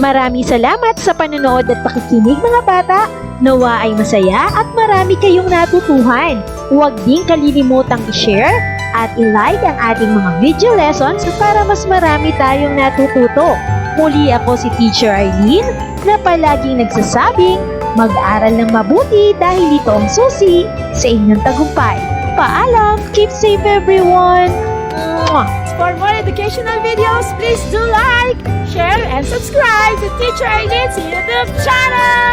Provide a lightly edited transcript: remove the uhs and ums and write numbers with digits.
Maraming salamat sa panonood at pakikinig mga bata. Nawa ay masaya at marami kayong natutuhan. Huwag din kalilimutang i-share at i-like ang ating mga video lessons para mas marami tayong natututo. Muli ako si Teacher Arlene na palaging nagsasabing mag-aral ng mabuti dahil ito ang susi sa inyong tagumpay. Paalam! Keep safe everyone! Mwah! For more educational videos, please do like, share, and subscribe to Teacher Arlene's YouTube channel!